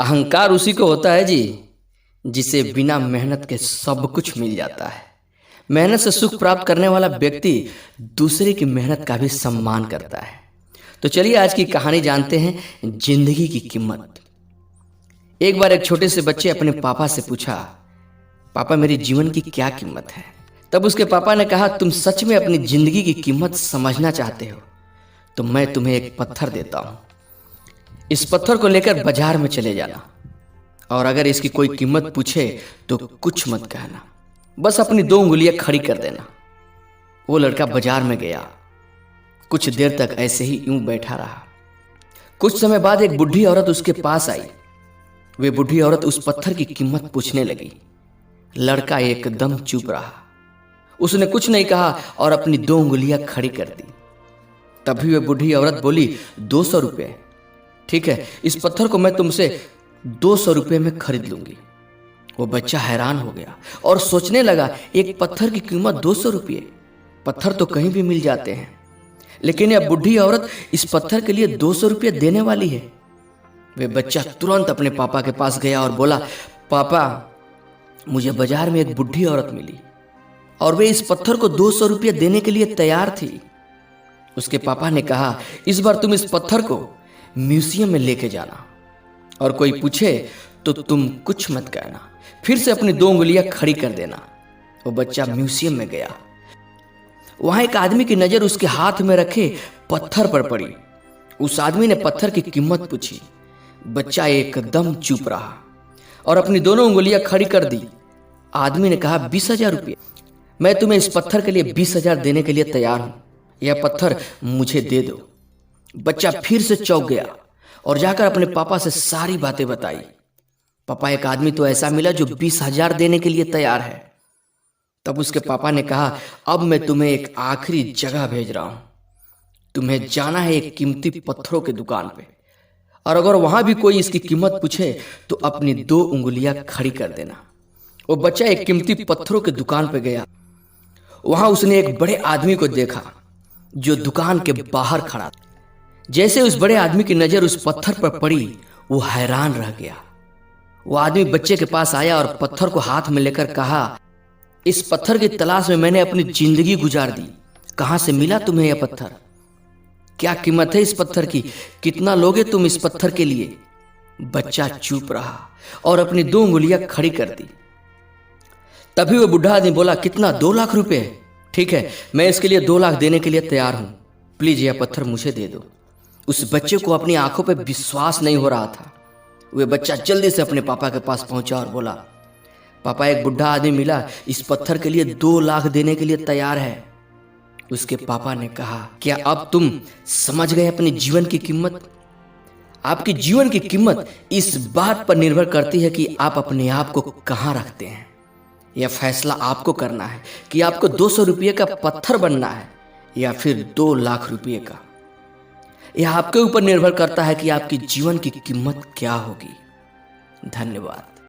अहंकार उसी को होता है जी जिसे बिना मेहनत के सब कुछ मिल जाता है। मेहनत से सुख प्राप्त करने वाला व्यक्ति दूसरे की मेहनत का भी सम्मान करता है। तो चलिए आज की कहानी जानते हैं, जिंदगी की कीमत। एक बार एक छोटे से बच्चे अपने पापा से पूछा, पापा मेरी जीवन की क्या कीमत है। तब उसके पापा ने कहा, तुम सच में अपनी जिंदगी की कीमत समझना चाहते हो तो मैं तुम्हें एक पत्थर देता हूं। इस पत्थर को लेकर बाजार में चले जाना और अगर इसकी कोई कीमत पूछे तो कुछ मत कहना, बस अपनी 2 उंगलियां खड़ी कर देना। वो लड़का बाजार में गया। कुछ देर तक ऐसे ही यूं बैठा रहा। कुछ समय बाद एक बुढ़ी औरत उसके पास आई। वे बुढ़ी औरत उस पत्थर की कीमत पूछने लगी। लड़का एकदम चुप रहा। उसने कुछ नहीं कहा और अपनी 2 उंगलियां खड़ी कर दी। तभी वे बुढ़ी औरत बोली, 200 रुपये। ठीक है, इस पत्थर को मैं तुमसे 200 रुपये में खरीद लूंगी। वो बच्चा हैरान हो गया और सोचने लगा, एक पत्थर की कीमत 200 रुपये। पत्थर तो कहीं भी मिल जाते हैं, लेकिन यह बुढ़ी औरत इस पत्थर के लिए 200 रुपये देने वाली है। वे बच्चा तुरंत अपने पापा के पास गया और बोला, पापा मुझे बाजार में एक बुढ़ी औरत मिली और वे इस पत्थर को 200 रुपये देने के लिए तैयार थी। उसके पापा ने कहा, इस बार तुम इस पत्थर को म्यूजियम में लेके जाना और कोई पूछे तो तुम कुछ मत कहना, फिर से अपनी 2 उंगलियां खड़ी कर देना। वो बच्चा म्यूजियम में गया। वहां एक आदमी की नजर उसके हाथ में रखे पत्थर पर पड़ी। उस आदमी ने पत्थर की कीमत पूछी। बच्चा एकदम चुप रहा और अपनी दोनों उंगलियां खड़ी कर दी। आदमी ने कहा, 20,000 रुपये। मैं तुम्हें इस पत्थर के लिए 20,000 देने के लिए तैयार हूं। यह पत्थर मुझे दे दो। बच्चा फिर से चौंक गया और जाकर अपने पापा से सारी बातें बताई। पापा, एक आदमी तो ऐसा मिला जो 20,000 देने के लिए तैयार है। तब उसके पापा ने कहा, अब मैं तुम्हें एक आखिरी जगह भेज रहा हूं। तुम्हें जाना है एक कीमती पत्थरों की दुकान पे, और अगर वहां भी कोई इसकी कीमत पूछे तो अपनी 2 उंगलियां खड़ी कर देना। वो बच्चा एक कीमती पत्थरों की दुकान पे गया। वहां उसने एक बड़े आदमी को देखा जो दुकान के बाहर खड़ा था। जैसे उस बड़े आदमी की नजर उस पत्थर पर पड़ी, वो हैरान रह गया। वो आदमी बच्चे के पास आया और पत्थर को हाथ में लेकर कहा, इस पत्थर की तलाश में मैंने अपनी जिंदगी गुजार दी। कहां से मिला तुम्हें यह पत्थर? क्या कीमत है इस पत्थर की? कितना लोगे तुम इस पत्थर के लिए? बच्चा चुप रहा और अपनी 2 उंगलियां खड़ी कर दी। तभी वो बुढ़ा आदमी बोला, कितना? 2 लाख रुपए? ठीक है, मैं इसके लिए 2 लाख देने के लिए तैयार हूं। प्लीज यह पत्थर मुझे दे दो। उस बच्चे को अपनी आंखों पे विश्वास नहीं हो रहा था। वह बच्चा जल्दी से अपने पापा के पास पहुंचा और बोला, पापा एक बुढ़ा आदमी मिला, इस पत्थर के लिए 2 लाख देने के लिए तैयार है। उसके पापा ने कहा, क्या अब तुम समझ गए अपने जीवन की कीमत? आपकी जीवन की कीमत इस बात पर निर्भर करती है कि आप अपने आप को कहां रखते हैं। यह फैसला आपको करना है कि आपको 200 रुपये का पत्थर बनना है या फिर 2 लाख रुपये का। यह आपके ऊपर निर्भर करता है कि आपकी जीवन की कीमत क्या होगी। धन्यवाद।